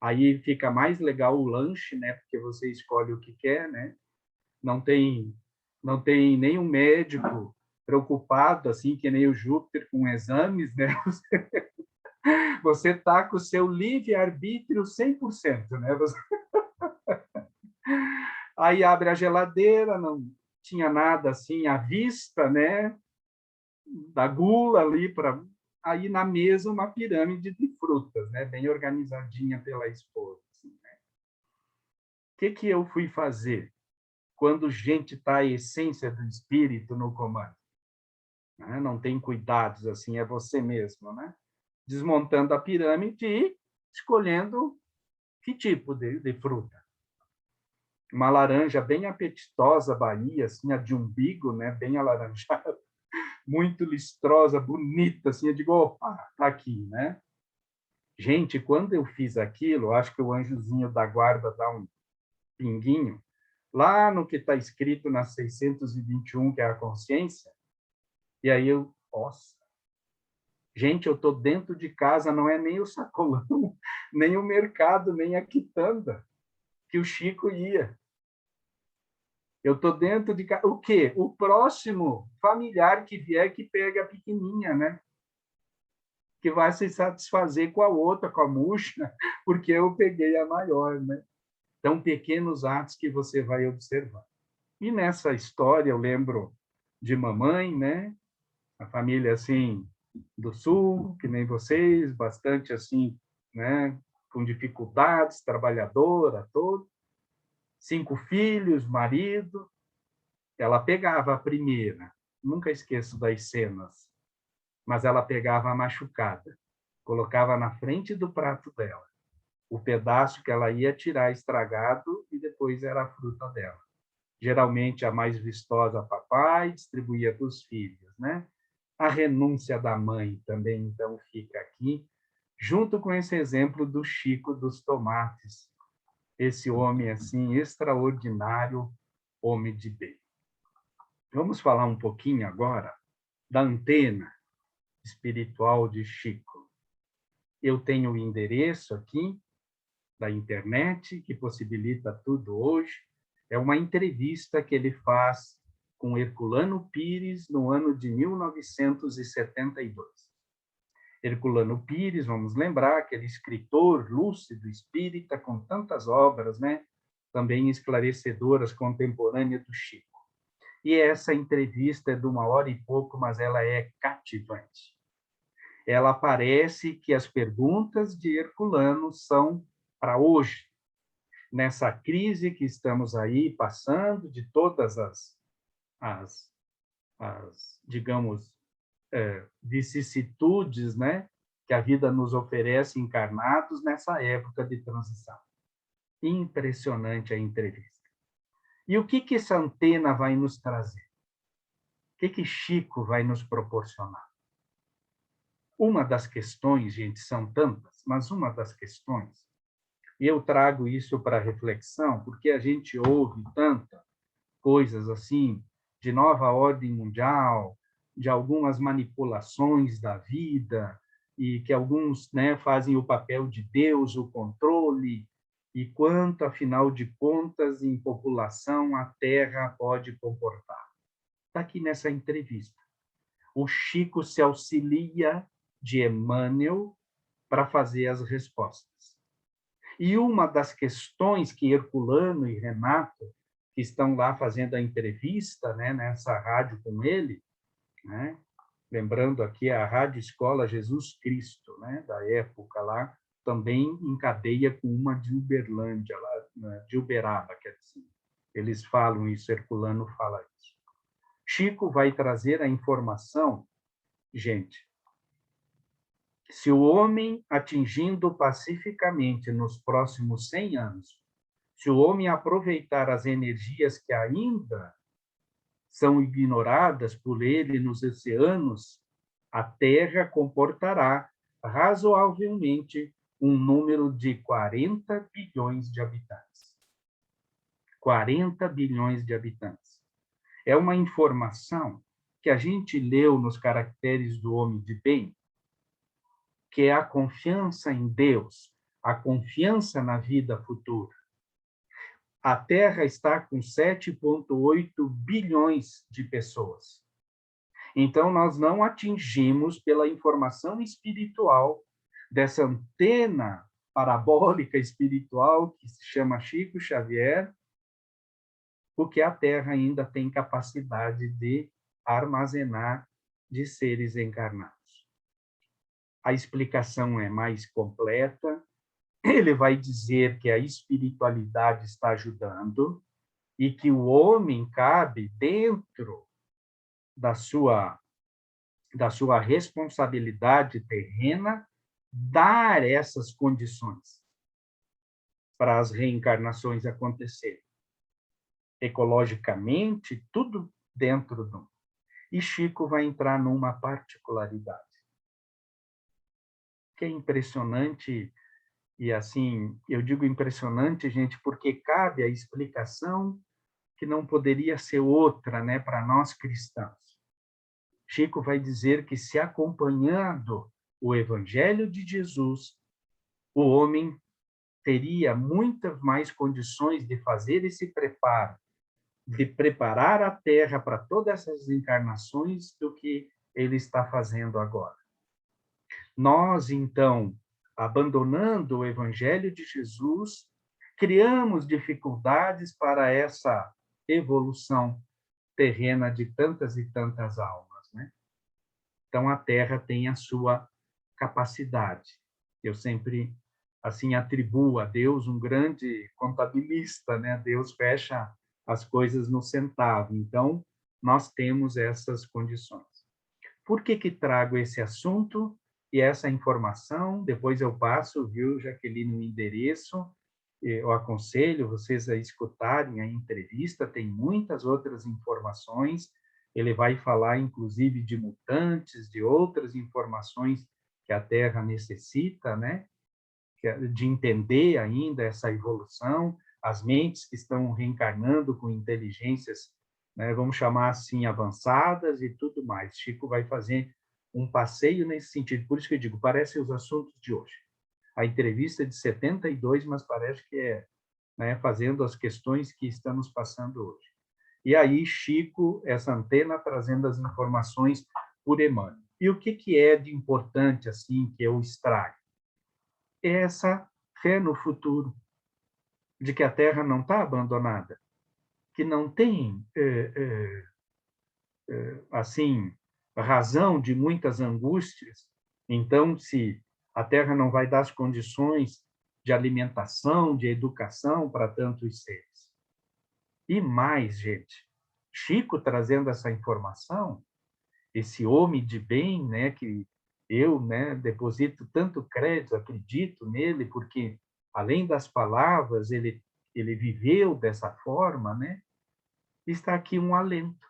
Aí fica mais legal o lanche, né? Porque você escolhe o que quer, né? Não tem nenhum médico preocupado assim que nem o Júpiter com exames, né? Você tá com o seu livre arbítrio 100%, né? Aí abre a geladeira, não tinha nada assim à vista, né? Da gula ali para aí na mesa uma pirâmide de frutas, né? Bem organizadinha pela esposa. Assim, né? O que eu fui fazer quando gente está a essência do espírito no comando? né? Não tem cuidados, assim, é você mesmo, né? Desmontando a pirâmide e escolhendo que tipo de fruta. Uma laranja bem apetitosa, Bahia, assim, a de umbigo, né? Bem alaranjada, muito lustrosa, bonita, assim, eu digo, opa, tá aqui, né? Gente, quando eu fiz aquilo, acho que o anjozinho da guarda dá um pinguinho, lá no que está escrito na 621, que é a consciência, e aí eu, nossa, gente, eu estou dentro de casa, não é nem o sacolão, nem o mercado, nem a quitanda que o Chico ia. Eu estou dentro de casa. O quê? O próximo familiar que vier que pega a pequenininha, né? Que vai se satisfazer com a outra, com a murcha, porque eu peguei a maior, né? Então, pequenos atos que você vai observar. E nessa história, eu lembro de mamãe, né? A família, assim, do Sul, que nem vocês, bastante, assim, né? Com dificuldades, trabalhadora, todo. 5 filhos, marido. Ela pegava a primeira, nunca esqueço das cenas, mas ela pegava a machucada, colocava na frente do prato dela, o pedaço que ela ia tirar estragado e depois era a fruta dela. Geralmente a mais vistosa, papai, distribuía para os filhos, né? A renúncia da mãe também, então, fica aqui, junto com esse exemplo do Chico dos tomates, esse homem, assim, extraordinário, homem de bem. Vamos falar um pouquinho agora da antena espiritual de Chico. Eu tenho o endereço aqui da internet, que possibilita tudo hoje. É uma entrevista que ele faz com Herculano Pires no ano de 1972. Herculano Pires, vamos lembrar, aquele escritor lúcido, espírita, com tantas obras, né? Também esclarecedoras, contemporânea do Chico. E essa entrevista é de 1 hora e pouco, mas ela é cativante. Ela parece que as perguntas de Herculano são para hoje, nessa crise que estamos aí passando, de todas as digamos, vicissitudes, né, que a vida nos oferece encarnados nessa época de transição. Impressionante a entrevista. E o que essa antena vai nos trazer? O que Chico vai nos proporcionar? Uma das questões, gente, são tantas, mas uma das questões, e eu trago isso para reflexão, porque a gente ouve tantas coisas assim, de nova ordem mundial, de algumas manipulações da vida, e que alguns, né, fazem o papel de Deus, o controle, e quanto, afinal de contas, em população a Terra pode comportar. Está aqui nessa entrevista. O Chico se auxilia de Emmanuel para fazer as respostas. E uma das questões que Herculano e Renato, que estão lá fazendo a entrevista, né, nessa rádio com ele, né, lembrando aqui a Rádio Escola Jesus Cristo, né, da época lá, também em cadeia com uma de Uberlândia, lá, de Uberaba, quer dizer. Eles falam isso, Herculano fala isso. Chico vai trazer a informação, gente, se o homem atingindo pacificamente nos próximos 100 anos, se o homem aproveitar as energias que ainda são ignoradas por ele nos oceanos, a Terra comportará razoavelmente um número de 40 bilhões de habitantes. 40 bilhões de habitantes. É uma informação que a gente leu nos Caracteres do Homem de Bem, que é a confiança em Deus, a confiança na vida futura. A Terra está com 7,8 bilhões de pessoas. Então, nós não atingimos, pela informação espiritual, dessa antena parabólica espiritual, que se chama Chico Xavier, porque a Terra ainda tem capacidade de armazenar de seres encarnados. A explicação é mais completa. Ele vai dizer que a espiritualidade está ajudando e que o homem cabe dentro da sua da sua responsabilidade terrena, dar essas condições para as reencarnações acontecerem. Ecologicamente, tudo dentro do... E Chico vai entrar numa particularidade, que é impressionante, e assim, eu digo impressionante, gente, porque cabe a explicação que não poderia ser outra, né, para nós cristãos. Chico vai dizer que, se acompanhando o Evangelho de Jesus, o homem teria muitas mais condições de fazer esse preparo, de preparar a Terra para todas essas encarnações do que ele está fazendo agora. Nós, então, abandonando o Evangelho de Jesus, criamos dificuldades para essa evolução terrena de tantas e tantas almas, né? Então, a Terra tem a sua capacidade. Eu sempre, assim, atribuo a Deus um grande contabilista, né? Deus fecha as coisas no centavo. Então, nós temos essas condições. Por que trago esse assunto e essa informação? Depois eu passo, viu, Jaqueline, o endereço. Eu aconselho vocês a escutarem a entrevista, tem muitas outras informações. Ele vai falar, inclusive, de mutantes, de outras informações que a Terra necessita, né? De entender ainda essa evolução, as mentes que estão reencarnando com inteligências, né, vamos chamar assim, avançadas e tudo mais. Chico vai fazer um passeio nesse sentido. Por isso que eu digo, parecem os assuntos de hoje. A entrevista é de 72, mas parece que é, né, fazendo as questões que estamos passando hoje. E aí, Chico, essa antena, trazendo as informações por Emmanuel. E o que é de importante, assim, que eu extraio? Essa fé no futuro, de que a Terra não está abandonada, que não tem, assim, razão de muitas angústias. Então, se a Terra não vai dar as condições de alimentação, de educação para tantos seres. E mais, gente, Chico trazendo essa informação, esse homem de bem, né, que eu, né, deposito tanto crédito, acredito nele, porque além das palavras, ele viveu dessa forma, né? Está aqui um alento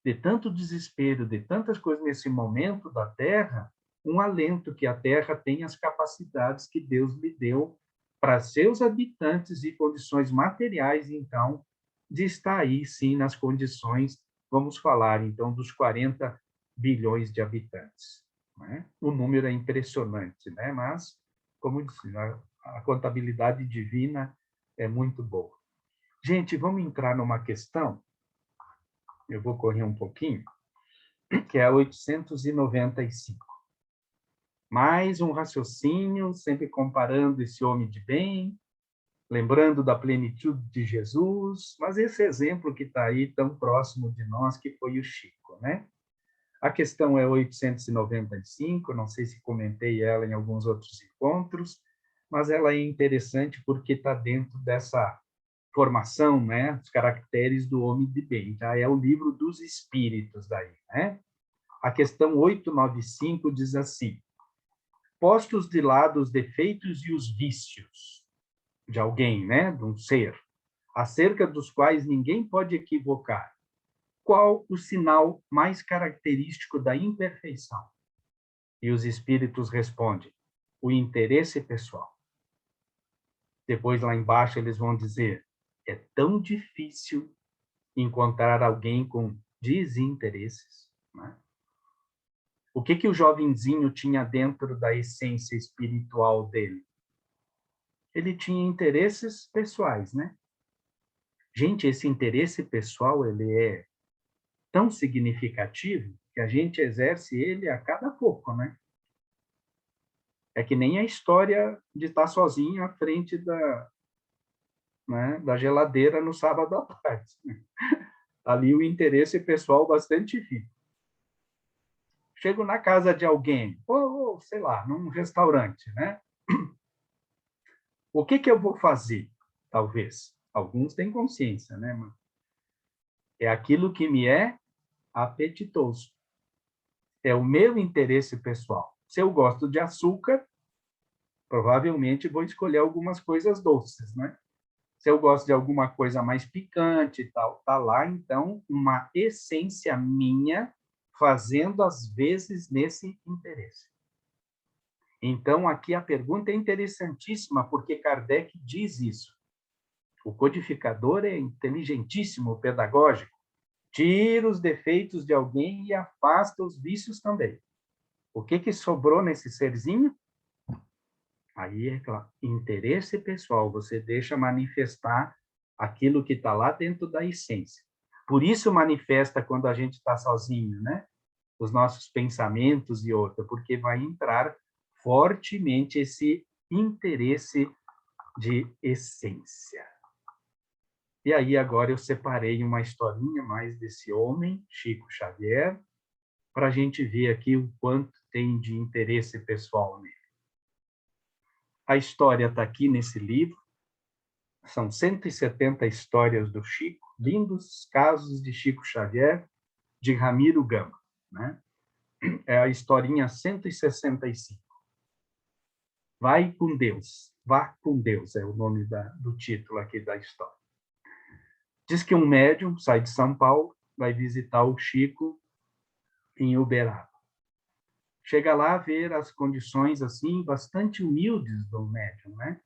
de tanto desespero, de tantas coisas nesse momento da Terra, um alento que a Terra tem as capacidades que Deus lhe deu para seus habitantes e condições materiais, então, de estar aí, sim, nas condições, vamos falar, então, dos 40 bilhões de habitantes. Né? O número é impressionante, né? Mas, como eu disse, a contabilidade divina é muito boa. Gente, vamos entrar numa questão, eu vou correr um pouquinho, que é a 895. Mais um raciocínio, sempre comparando esse homem de bem, lembrando da plenitude de Jesus, mas esse exemplo que está aí tão próximo de nós, que foi o Chico, né? A questão é 895, não sei se comentei ela em alguns outros encontros, mas ela é interessante porque está dentro dessa formação, né, os caracteres do homem de bem. Já é o livro dos espíritos daí, né? A questão 895 diz assim: postos de lado os defeitos e os vícios de alguém, né, de um ser, acerca dos quais ninguém pode equivocar, qual o sinal mais característico da imperfeição? E os espíritos respondem: o interesse pessoal. Depois, lá embaixo, eles vão dizer: é tão difícil encontrar alguém com desinteresses, né? O que o jovenzinho tinha dentro da essência espiritual dele? Ele tinha interesses pessoais, né? Gente, esse interesse pessoal, ele é tão significativo que a gente exerce ele a cada pouco, né? É que nem a história de estar sozinho à frente da geladeira no sábado à tarde. Ali o interesse pessoal bastante vivo. Chego na casa de alguém, ou sei lá, num restaurante, né? O que eu vou fazer? Talvez. Alguns têm consciência, né? É aquilo que me é apetitoso. é o meu interesse pessoal. Se eu gosto de açúcar, provavelmente vou escolher algumas coisas doces, né? Se eu gosto de alguma coisa mais picante e tal, tá lá, então, uma essência minha fazendo as vezes nesse interesse. Então, aqui a pergunta é interessantíssima, porque Kardec diz isso. O codificador é inteligentíssimo, pedagógico. Tira os defeitos de alguém e afasta os vícios também. O que sobrou nesse serzinho? Aí é claro, interesse pessoal, você deixa manifestar aquilo que está lá dentro da essência. Por isso manifesta quando a gente está sozinho, né? Os nossos pensamentos e outra, porque vai entrar fortemente esse interesse de essência. E aí agora eu separei uma historinha mais desse homem, Chico Xavier, para a gente ver aqui o quanto tem de interesse pessoal nele. A história está aqui nesse livro. São 170 histórias do Chico, lindos casos de Chico Xavier, de Ramiro Gama, né? É a historinha 165. Vai com Deus, vá com Deus, é o nome do título aqui da história. Diz que um médium sai de São Paulo, vai visitar o Chico em Uberaba. Chega lá a ver as condições assim bastante humildes do médium, né?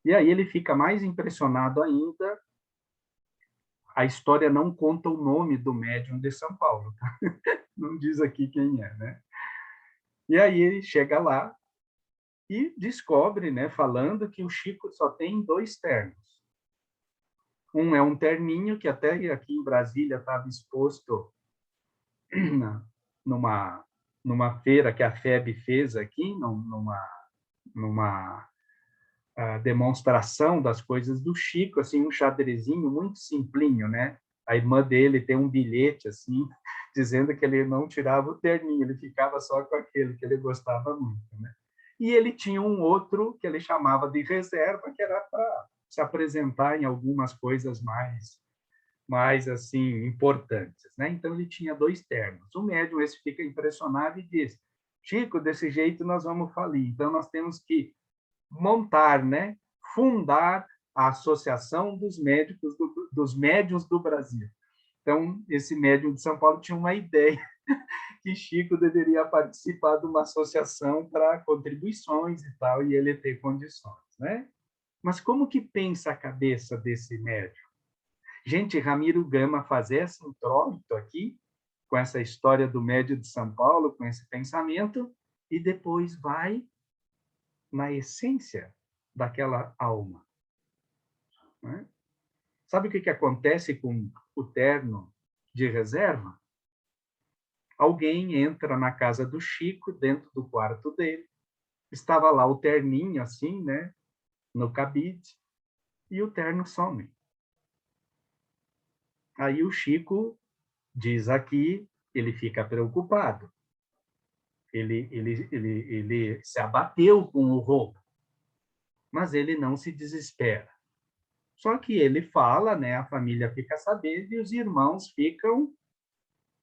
E aí ele fica mais impressionado ainda. A história não conta o nome do médium de São Paulo, tá? Não diz aqui quem é, né? E aí ele chega lá e descobre, né, falando que o Chico só tem 2 ternos. Um é um terninho que até aqui em Brasília estava exposto numa feira que a FEB fez aqui, numa demonstração das coisas do Chico, assim, um xadrezinho muito simplinho, né? A irmã dele tem um bilhete, assim, dizendo que ele não tirava o terninho, ele ficava só com aquele que ele gostava muito, né? E ele tinha um outro que ele chamava de reserva, que era para se apresentar em algumas coisas mais assim, importantes, né? Então, ele tinha 2 ternos. O médium, esse fica impressionado e diz, Chico, desse jeito nós vamos falir, então nós temos que montar, né? Fundar a Associação dos Médiuns do Brasil. Então, esse médium de São Paulo tinha uma ideia que Chico deveria participar de uma associação para contribuições e tal, e ele ter condições, né? Mas como que pensa a cabeça desse médium? Gente, Ramiro Gama faz esse introito aqui, com essa história do médium de São Paulo, com esse pensamento, e depois vai na essência daquela alma. Né? Sabe o que acontece com o terno de reserva? Alguém entra na casa do Chico, dentro do quarto dele, estava lá o terninho, assim, né, no cabide, e o terno some. Aí o Chico diz aqui, ele fica preocupado. Ele se abateu com o roubo, mas ele não se desespera. Só que ele fala, né, a família fica sabendo e os irmãos ficam,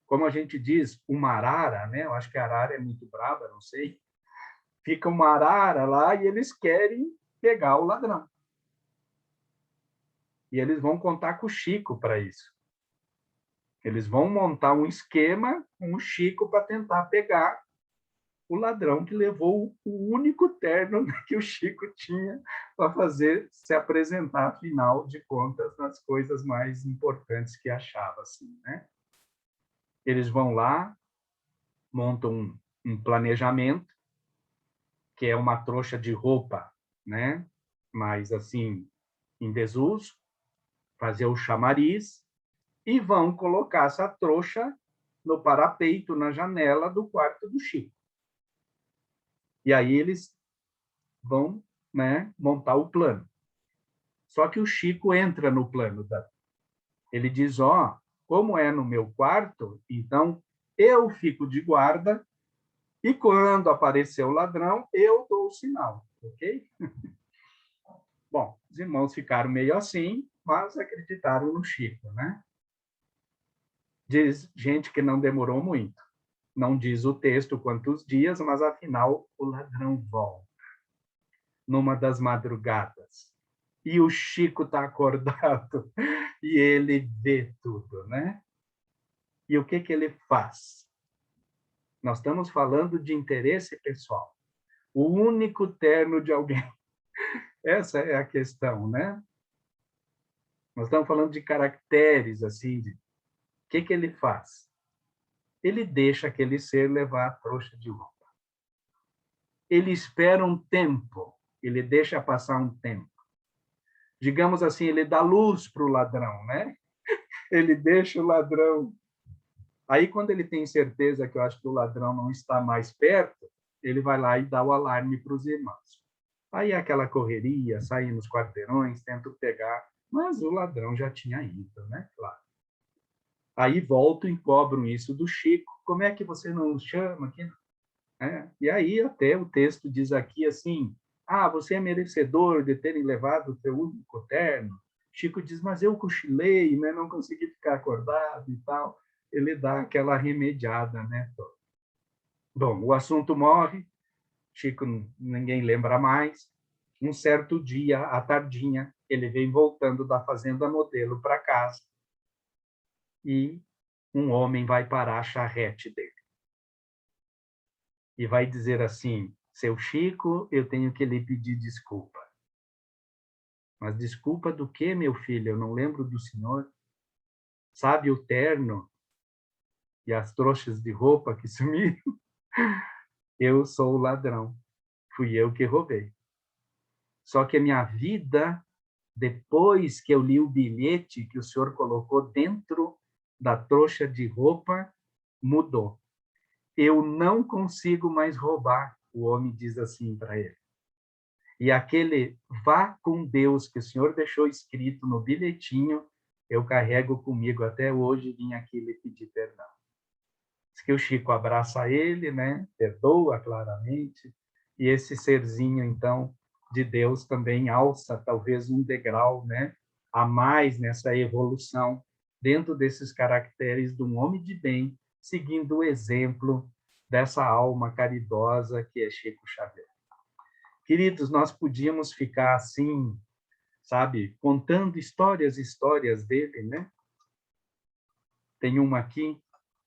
como a gente diz, uma arara, né? Eu acho que a arara é muito brava, não sei. Fica uma arara lá e eles querem pegar o ladrão. E eles vão contar com o Chico para isso. Eles vão montar um esquema com o Chico para tentar pegar o ladrão que levou o único terno que o Chico tinha para fazer se apresentar, afinal de contas, nas coisas mais importantes que achava, assim, né? Eles vão lá, montam um planejamento, que é uma trouxa de roupa, né? Mas, assim, em desuso, fazer o chamariz, e vão colocar essa trouxa no parapeito, na janela do quarto do Chico. E aí eles vão, né, montar o plano. Só que o Chico entra no plano. Ele diz, como é no meu quarto, então eu fico de guarda e quando aparecer o ladrão, eu dou o sinal, ok? Bom, os irmãos ficaram meio assim, mas acreditaram no Chico, né? Diz gente que não demorou muito. Não diz o texto quantos dias, mas afinal o ladrão volta numa das madrugadas. E o Chico está acordado e ele vê tudo, né? E o que ele faz? Nós estamos falando de interesse pessoal. O único terno de alguém. Essa é a questão, né? Nós estamos falando de caracteres, assim, de o que ele faz? Ele deixa aquele ser levar a trouxa de roupa. Ele espera um tempo, ele deixa passar um tempo. Digamos assim, ele dá luz para o ladrão, né? Ele deixa o ladrão. Aí, quando ele tem certeza que eu acho que o ladrão não está mais perto, ele vai lá e dá o alarme para os irmãos. Aí aquela correria, saem nos quarteirões, tentam pegar, mas o ladrão já tinha ido, né? Claro. Aí voltam e cobram isso do Chico. Como é que você não nos chama aqui? E aí até o texto diz aqui assim, você é merecedor de terem levado o teu único terno. Chico diz, mas eu cochilei, né? Não consegui ficar acordado e tal. Ele dá aquela remediada, né? Bom, o assunto morre, Chico ninguém lembra mais. Um certo dia, à tardinha, ele vem voltando da fazenda Modelo para casa e um homem vai parar a charrete dele e vai dizer assim, seu Chico, eu tenho que lhe pedir desculpa. Mas desculpa do quê, meu filho? Eu não lembro do senhor. Sabe o terno e as trouxas de roupa que sumiram? Eu sou o ladrão. Fui eu que roubei. Só que a minha vida, depois que eu li o bilhete que o senhor colocou dentro da trouxa de roupa, mudou. Eu não consigo mais roubar, o homem diz assim para ele. E aquele vá com Deus que o senhor deixou escrito no bilhetinho, eu carrego comigo até hoje e vim aqui lhe pedir perdão. Diz que o Chico abraça ele, né? Perdoa claramente, e esse serzinho, então, de Deus também alça talvez um degrau, né? A mais nessa evolução, dentro desses caracteres de um homem de bem, seguindo o exemplo dessa alma caridosa que é Chico Xavier. Queridos, nós podíamos ficar assim, sabe, contando histórias dele, né? Tem uma aqui,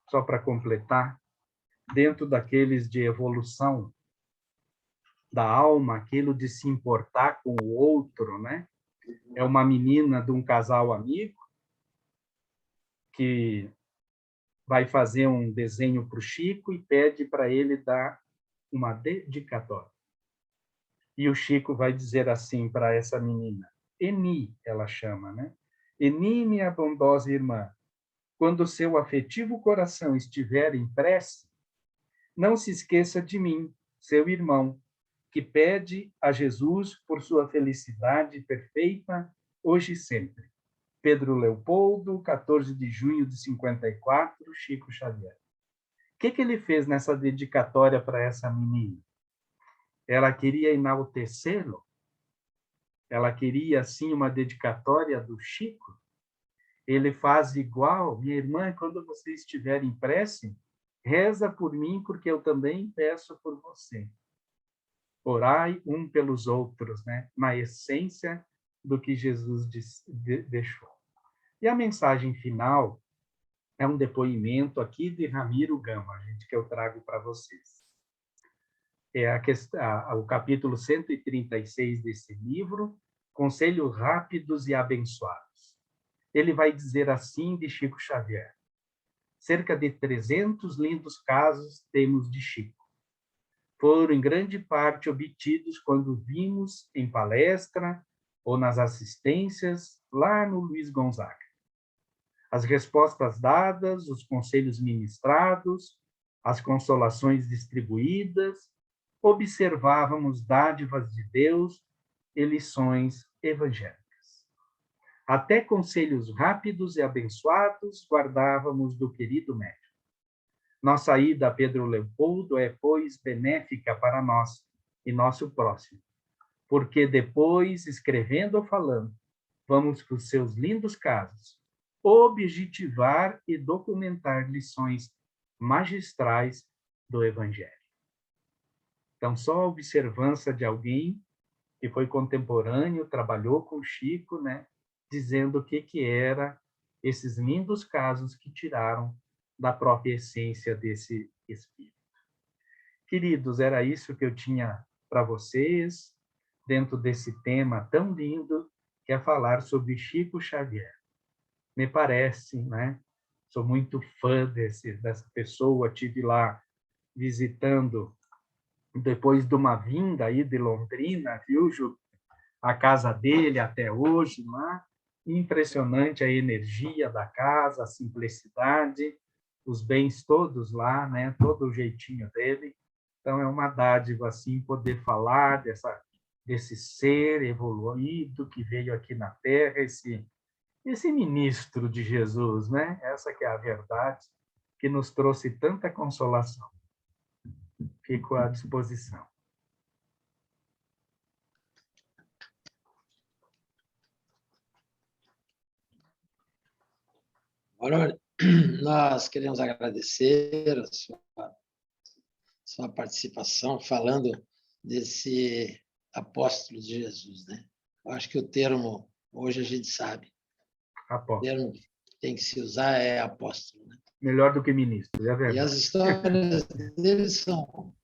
só para completar, dentro daqueles de evolução da alma, aquilo de se importar com o outro, né? É uma menina de um casal amigo que vai fazer um desenho para o Chico e pede para ele dar uma dedicatória. E o Chico vai dizer assim para essa menina, Eni, ela chama, né? Eni, minha bondosa irmã, quando seu afetivo coração estiver em prece, não se esqueça de mim, seu irmão, que pede a Jesus por sua felicidade perfeita, hoje e sempre. Pedro Leopoldo, 14 de junho de 54, Chico Xavier. O que ele fez nessa dedicatória para essa menina? Ela queria enaltecê-lo? Ela queria, assim, uma dedicatória do Chico? Ele faz igual, minha irmã, quando você estiver em prece, reza por mim, porque eu também peço por você. Orai um pelos outros, né? Na essência do que Jesus deixou. E a mensagem final é um depoimento aqui de Ramiro Gama, gente, que eu trago para vocês. É o capítulo 136 desse livro, Conselhos Rápidos e Abençoados. Ele vai dizer assim de Chico Xavier: cerca de 300 lindos casos temos de Chico. Foram em grande parte obtidos quando vimos em palestra ou nas assistências lá no Luiz Gonzaga. As respostas dadas, os conselhos ministrados, as consolações distribuídas, observávamos dádivas de Deus e lições evangélicas. Até conselhos rápidos e abençoados guardávamos do querido médico. Nossa ida a Pedro Leopoldo é, pois, benéfica para nós e nosso próximo, porque depois, escrevendo ou falando, vamos com seus lindos casos objetivar e documentar lições magistrais do Evangelho. Então, só a observância de alguém que foi contemporâneo, trabalhou com Chico, né, dizendo o que era esses lindos casos que tiraram da própria essência desse espírito. Queridos, era isso que eu tinha para vocês, dentro desse tema tão lindo, que é falar sobre Chico Xavier. Me parece, né? Sou muito fã dessa pessoa, tive lá visitando, depois de uma vinda aí de Londrina, viu, Ju? A casa dele até hoje lá. Impressionante a energia da casa, a simplicidade, os bens todos lá, né? Todo o jeitinho dele. Então, é uma dádiva, assim, poder falar desse ser evoluído que veio aqui na Terra, esse ministro de Jesus, né? Essa que é a verdade, que nos trouxe tanta consolação. Fico à disposição. Ora, nós queremos agradecer a sua participação falando desse apóstolo de Jesus, né? Eu acho que o termo, hoje a gente sabe, o termo que tem que se usar é apóstolo, né? Melhor do que ministro, é verdade. E as histórias dele são...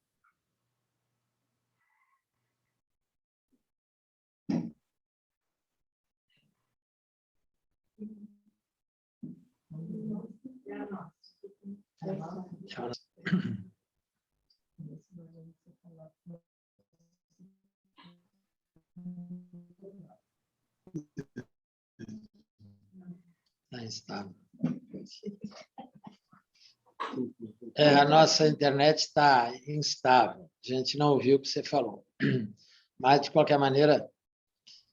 Está instável. A nossa internet está instável. A gente não ouviu o que você falou. Mas, de qualquer maneira...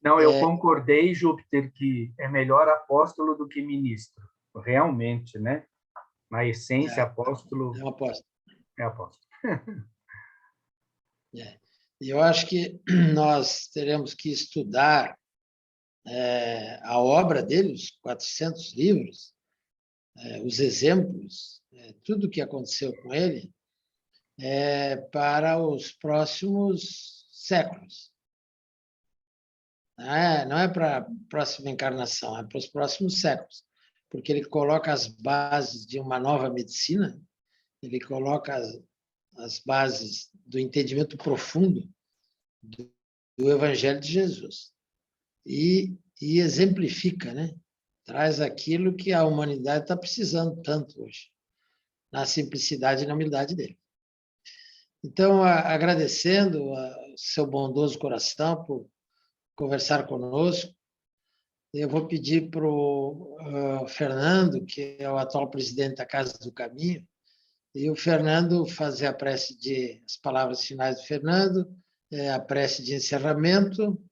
Não, eu concordei, Júpiter, que é melhor apóstolo do que ministro. Realmente, né? Na essência, apóstolo... É um apóstolo. É apóstolo. E eu acho que nós teremos que estudar a obra dele, os 400 livros, os exemplos, tudo o que aconteceu com ele, para os próximos séculos. Não é para a próxima encarnação, é para os próximos séculos, porque ele coloca as bases de uma nova medicina, ele coloca as bases do entendimento profundo do Evangelho de Jesus e exemplifica, né? Traz aquilo que a humanidade está precisando tanto hoje, na simplicidade e na humildade dele. Então, agradecendo o seu bondoso coração por conversar conosco, eu vou pedir para o Fernando, que é o atual presidente da Casa do Caminho, e o Fernando fazer a prece as palavras finais do Fernando, a prece de encerramento,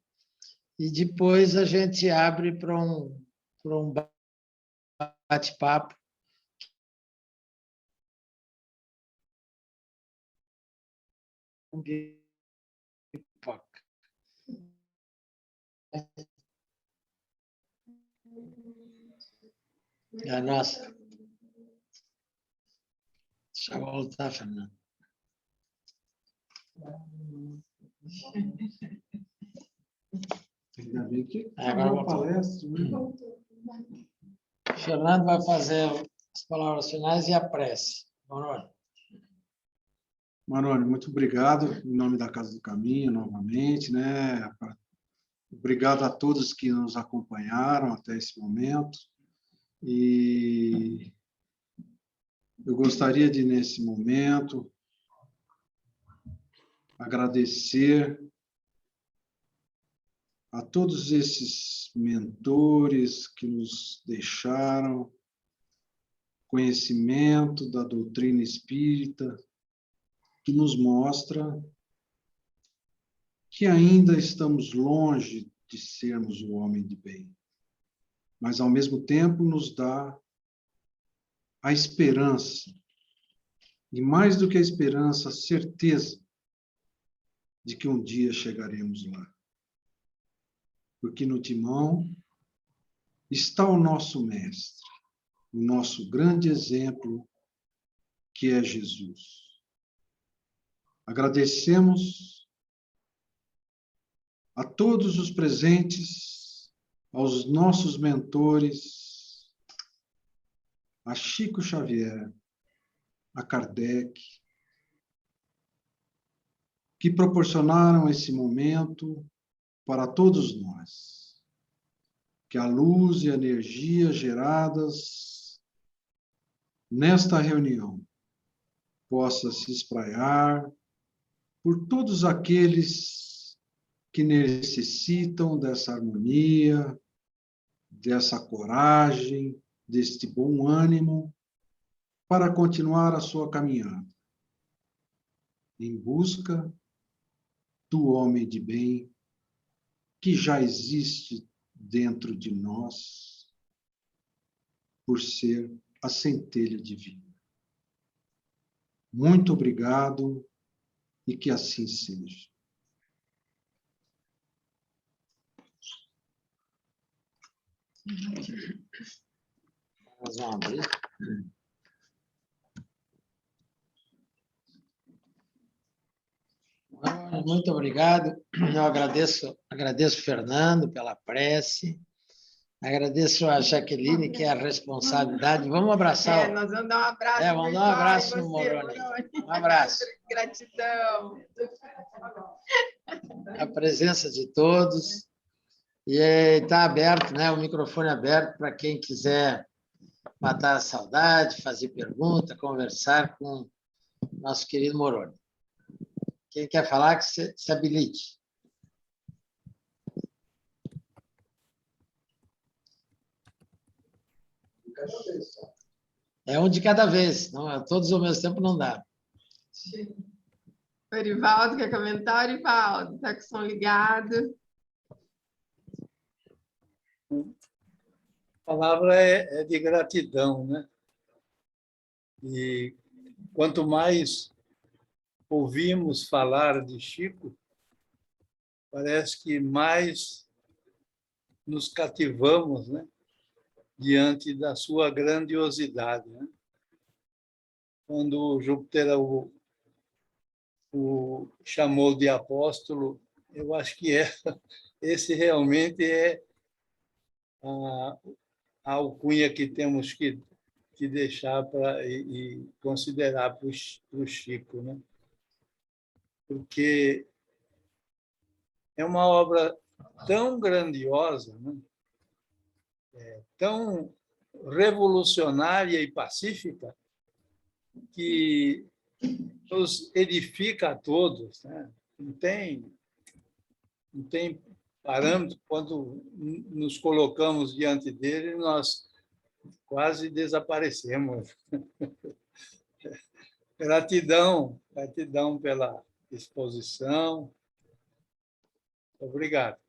e depois a gente abre para um bate-papo. A nossa. Deixa eu voltar, Fernando. Agora voltou. Fernando vai fazer as palavras finais e a prece. Maroni. Maroni, muito obrigado, em nome da Casa do Caminho, novamente, né? Obrigado a todos que nos acompanharam até esse momento. E eu gostaria de, nesse momento, agradecer a todos esses mentores que nos deixaram conhecimento da doutrina espírita, que nos mostra que ainda estamos longe de sermos o homem de bem, mas, ao mesmo tempo, nos dá a esperança, e mais do que a esperança, a certeza de que um dia chegaremos lá. Porque no timão está o nosso mestre, o nosso grande exemplo, que é Jesus. Agradecemos a todos os presentes, aos nossos mentores, a Chico Xavier, a Kardec, que proporcionaram esse momento para todos nós. Que a luz e a energia geradas nesta reunião possa se espraiar por todos aqueles que necessitam dessa harmonia, dessa coragem, deste bom ânimo para continuar a sua caminhada em busca do homem de bem que já existe dentro de nós por ser a centelha divina. Muito obrigado e que assim seja. Vamos abrir. Muito obrigado. Eu agradeço Fernando pela prece. Agradeço a Jaqueline, que é a responsabilidade. Vamos abraçar. Nós vamos dar um abraço. Vamos dar um abraço no Moroni. Um abraço. Gratidão. A presença de todos. E está aberto, né? O microfone aberto para quem quiser matar a saudade, fazer pergunta, conversar com o nosso querido Moroni. Quem quer falar, que se habilite. É um de cada vez, não, todos ao mesmo tempo não dá. O Erivaldo quer comentar? Erivaldo, está com o som ligado. A palavra é de gratidão, né? E quanto mais ouvimos falar de Chico, parece que mais nos cativamos, né? Diante da sua grandiosidade, né? Quando Júpiter o chamou de apóstolo, eu acho que esse realmente é a alcunha que temos que deixar e considerar para o Chico, né? Porque é uma obra tão grandiosa, né? Tão revolucionária e pacífica, que nos edifica a todos, né? Não tem parâmetro. Quando nos colocamos diante dele, nós quase desaparecemos. Gratidão pela exposição. Obrigado.